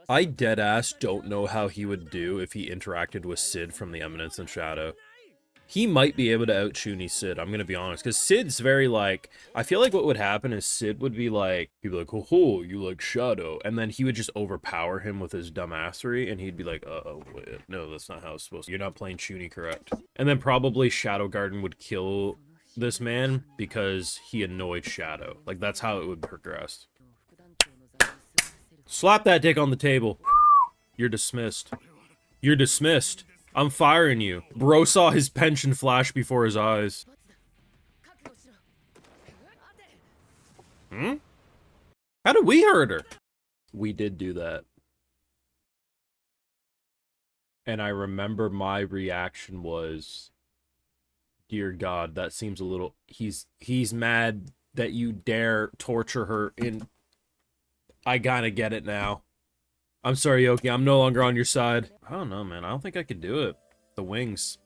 I deadass don't know how he would do if he interacted with Sid from the Eminence and Shadow. He might be able to out-Chuny Sid, I'm gonna be honest, because Sid's very, like, I feel like what would happen is Sid would be like, he'd be like, oh, you like Shadow, and then he would just overpower him with his dumbassery, and he'd be like, wait, no, that's not how it's supposed to, you're not playing Chuny correct. And then probably Shadow Garden would kill this man because he annoyed Shadow. Like, that's how it would progress. Slap that dick on the table. You're dismissed. You're dismissed. I'm firing you. Bro saw his pension flash before his eyes. Hmm? How did we hurt her? We did do that. And I remember my reaction was, dear God, that seems a little... He's mad that you dare torture her in... I kinda get it now. I'm sorry, Yoki, I'm no longer on your side. I don't know, man. I don't think I could do it. The wings.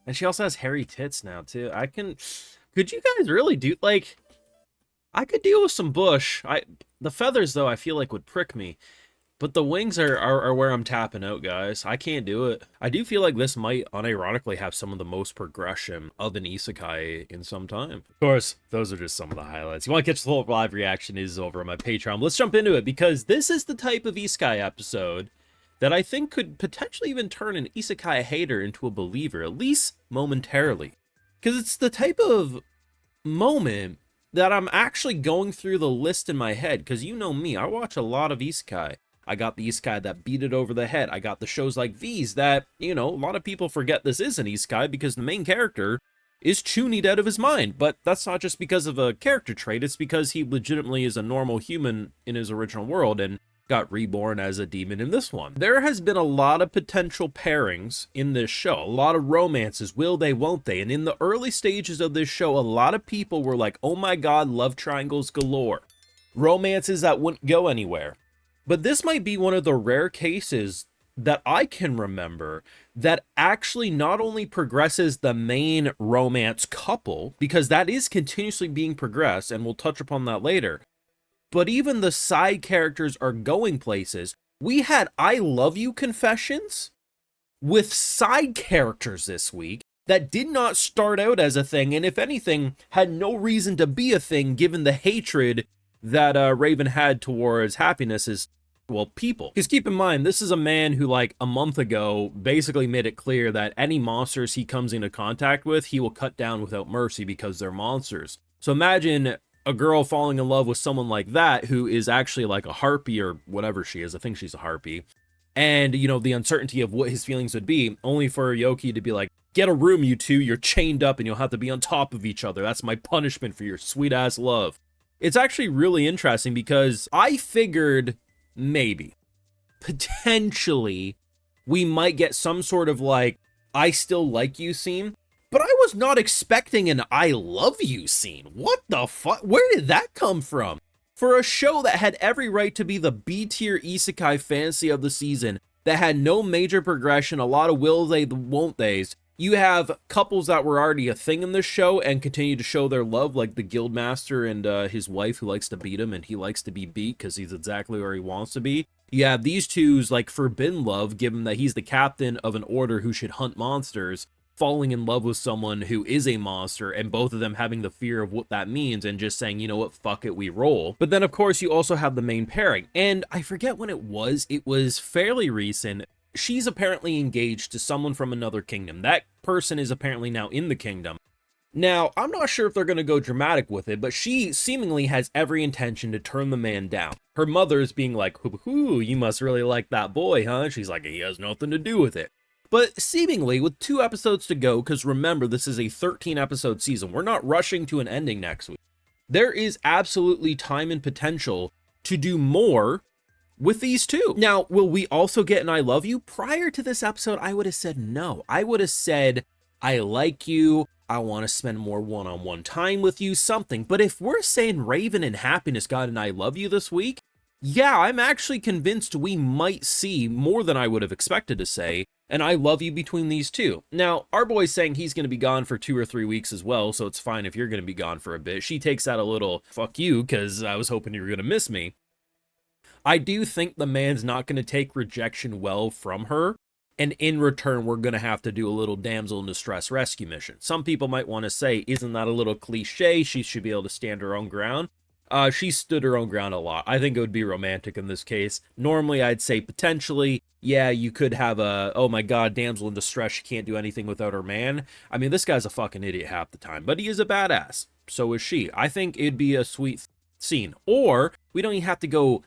And she also has hairy tits now, too. Could you guys really do, like... I could deal with some bush. The feathers, though, I feel like would prick me. But the wings are where I'm tapping out, guys. I can't do it. I do feel like this might unironically have some of the most progression of an isekai in some time. Of course, those are just some of the highlights. You want to catch the whole live reaction is over on my Patreon. Let's jump into it, because this is the type of isekai episode that I think could potentially even turn an isekai hater into a believer, at least momentarily. Because it's the type of moment that I'm actually going through the list in my head, because you know me, I watch a lot of isekai. I got the isekai that beat it over the head. I got the shows like these that, you know, a lot of people forget this is an isekai because the main character is Chunied out of his mind. But that's not just because of a character trait, it's because he legitimately is a normal human in his original world and got reborn as a demon in this one. There has been a lot of potential pairings in this show, a lot of romances, will they, won't they? And in the early stages of this show, a lot of people were like, oh my God, love triangles galore. Romances that wouldn't go anywhere. But this might be one of the rare cases that I can remember that actually not only progresses the main romance couple, because that is continuously being progressed, and we'll touch upon that later, but even the side characters are going places. We had I love you confessions with side characters this week that did not start out as a thing, and if anything, had no reason to be a thing given the hatred that Raven had towards Happiness's, well, people. Because keep in mind, this is a man who, like, a month ago basically made it clear that any monsters he comes into contact with, he will cut down without mercy because they're monsters. So imagine a girl falling in love with someone like that who is actually like a harpy or whatever she is. I think she's a harpy. And, you know, the uncertainty of what his feelings would be, only for Yoki to be like, get a room, you two, you're chained up and you'll have to be on top of each other. That's my punishment for your sweet-ass love. It's actually really interesting because I figured maybe, potentially, we might get some sort of like, I still like you scene, but I was not expecting an I love you scene. What the fuck? Where did that come from? For a show that had every right to be the B-tier isekai fantasy of the season, that had no major progression, a lot of will they, won't they's, you have couples that were already a thing in this show and continue to show their love, like the guildmaster and his wife who likes to beat him, and he likes to be beat because he's exactly where he wants to be. You have these two's like forbidden love, given that he's the captain of an order who should hunt monsters, falling in love with someone who is a monster, and both of them having the fear of what that means and just saying, you know what, fuck it, we roll. But then of course you also have the main pairing, and I forget when it was fairly recent. She's apparently engaged to someone from another kingdom. That person is apparently now in the kingdom. Now, I'm not sure if they're going to go dramatic with it, but she seemingly has every intention to turn the man down. Her mother's being like, hoo, you must really like that boy, huh? She's like, he has nothing to do with it. But seemingly, with 2 episodes to go, because remember, this is a 13-episode season, we're not rushing to an ending next week. There is absolutely time and potential to do more with these two. Now, will we also get an I love you? Prior to this episode, I would have said no. I would have said, I like you, I want to spend more one-on-one time with you, something. But if we're saying Raven and Happiness got an I love you this week, yeah, I'm actually convinced we might see more than I would have expected to say an I love you between these two. Now, our boy's saying he's going to be gone for 2 or 3 weeks as well, so it's fine if you're going to be gone for a bit. She takes that a little, fuck you, because I was hoping you were going to miss me. I do think the man's not going to take rejection well from her. And in return, we're going to have to do a little damsel in distress rescue mission. Some people might want to say, isn't that a little cliche? She should be able to stand her own ground. She stood her own ground a lot. I think it would be romantic in this case. Normally, I'd say potentially, yeah, you could have a, oh my god, damsel in distress, she can't do anything without her man. I mean, this guy's a fucking idiot half the time, but he is a badass. So is she. I think it'd be a sweet scene. Or, we don't even have to go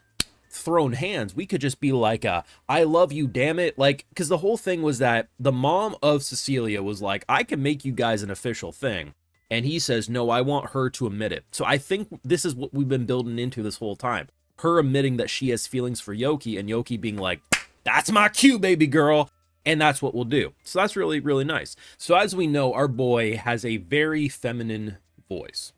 thrown hands. We could just be like I love you, damn it. Like, because the whole thing was that the mom of Cecilia was like, I can make you guys an official thing. And he says, no, I want her to admit it. So I think this is what we've been building into this whole time. Her admitting that she has feelings for Yoki, and Yoki being like, that's my cue, baby girl. And that's what we'll do. So that's really, really nice. So as we know, our boy has a very feminine voice.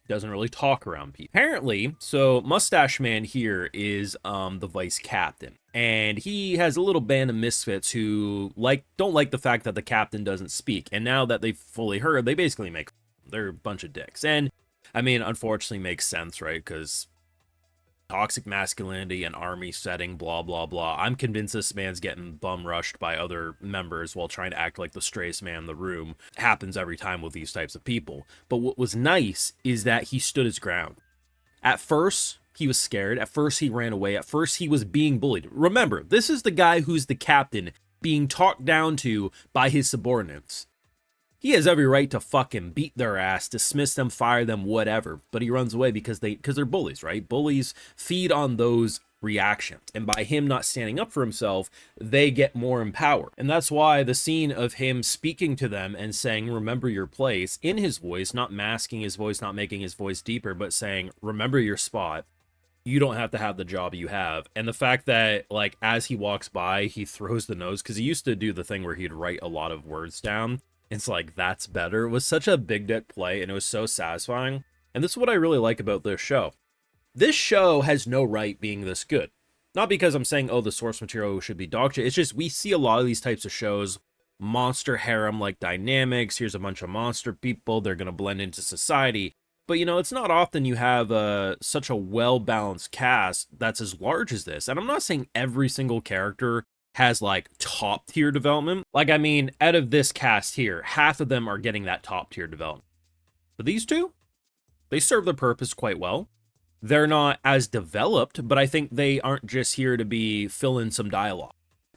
Doesn't really talk around people. Apparently, so Mustache Man here is the vice captain. And he has a little band of misfits who don't like the fact that the captain doesn't speak. And now that they've fully heard, they basically they're a bunch of dicks. And I mean, unfortunately makes sense, right? Because toxic masculinity and army setting, blah, blah, blah. I'm convinced this man's getting bum rushed by other members while trying to act like the straightest man in the room. Happens every time with these types of people. But what was nice is that he stood his ground. At first, he was scared. At first, he ran away. At first, he was being bullied. Remember, this is the guy who's the captain being talked down to by his subordinates. He has every right to fucking beat their ass, dismiss them, fire them, whatever. But he runs away because they're bullies, right? Bullies feed on those reactions. And by him not standing up for himself, they get more in power. And that's why the scene of him speaking to them and saying, remember your place, in his voice, not masking his voice, not making his voice deeper, but saying, remember your spot. You don't have to have the job you have. And the fact that, like, as he walks by, he throws the nose, because he used to do the thing where he'd write a lot of words down. It's like, that's better. It was such a big dick play, and it was so satisfying. And this is what I really like about this show. This show has no right being this good. Not because I'm saying, oh, the source material should be dog shit. It's just, we see a lot of these types of shows, monster harem-like dynamics. Here's a bunch of monster people. They're going to blend into society. But, you know, it's not often you have such a well-balanced cast that's as large as this. And I'm not saying every single character has like top tier development. Like, I mean, out of this cast here, half of them are getting that top tier development. But these two, they serve their purpose quite well. They're not as developed, but I think they aren't just here to be fill in some dialogue.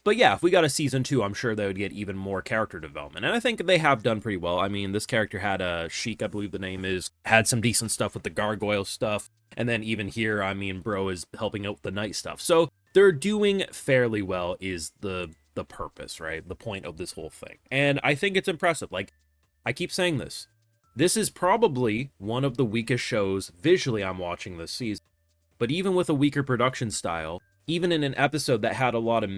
But yeah, if we got a season 2, I'm sure they would get even more character development. And I think they have done pretty well. I mean, this character had a Sheik, I believe the name is, had some decent stuff with the gargoyle stuff. And then even here, I mean, bro is helping out with the night stuff. So they're doing fairly well is the purpose, right? The point of this whole thing. And I think it's impressive. Like, I keep saying this. This is probably one of the weakest shows visually I'm watching this season. But even with a weaker production style, even in an episode that had a lot of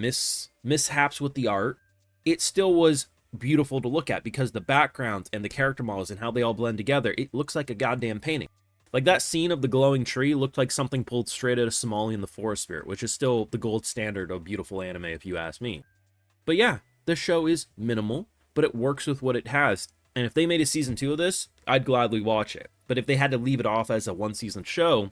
mishaps with the art, it still was beautiful to look at because the backgrounds and the character models and how they all blend together, it looks like a goddamn painting. Like, that scene of the glowing tree looked like something pulled straight out of Somali and the Forest Spirit, which is still the gold standard of beautiful anime, if you ask me. But yeah, this show is minimal, but it works with what it has. And if they made a season 2 of this, I'd gladly watch it. But if they had to leave it off as a one-season show,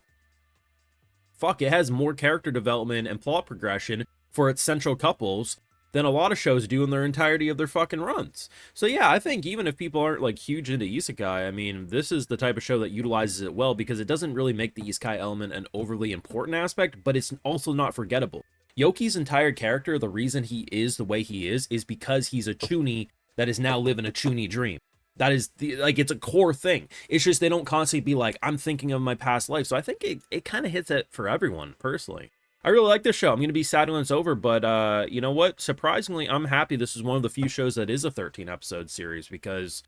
fuck, it has more character development and plot progression for its central couples than a lot of shows do in their entirety of their fucking runs. So yeah, I think even if people aren't like huge into Isekai, I mean, this is the type of show that utilizes it well because it doesn't really make the Isekai element an overly important aspect, but it's also not forgettable. Yoki's entire character, the reason he is the way he is because he's a Chunin that is now living a Chunin dream. That is, it's a core thing. It's just they don't constantly be like, I'm thinking of my past life. So I think it kind of hits it for everyone, personally. I really like this show. I'm going to be sad when it's over, but you know what? Surprisingly, I'm happy this is one of the few shows that is a 13-episode series because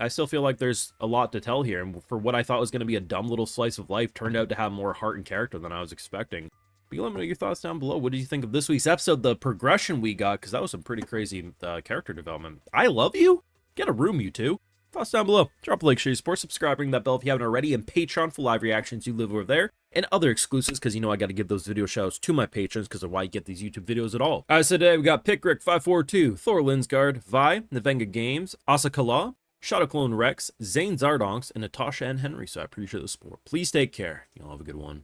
I still feel like there's a lot to tell here. And for what I thought was going to be a dumb little slice of life, turned out to have more heart and character than I was expecting. But let me know your thoughts down below. What did you think of this week's episode? The progression we got, because that was some pretty crazy character development. I love you. Get a room, you two. Thoughts down below. Drop a like, share your support, subscribe, ring that bell if you haven't already, and Patreon for live reactions. You live over there. And other exclusives, because you know I got to give those video shout outs to my patrons, because of why you get these YouTube videos at all. As today, we got Pickrick542, Thor Linsgard, Vi, Navenga Games, Asakala, Shadowclone Rex, Zane Zardonks, and Natasha and Henry. So I appreciate the support. Please take care. You'll have a good one.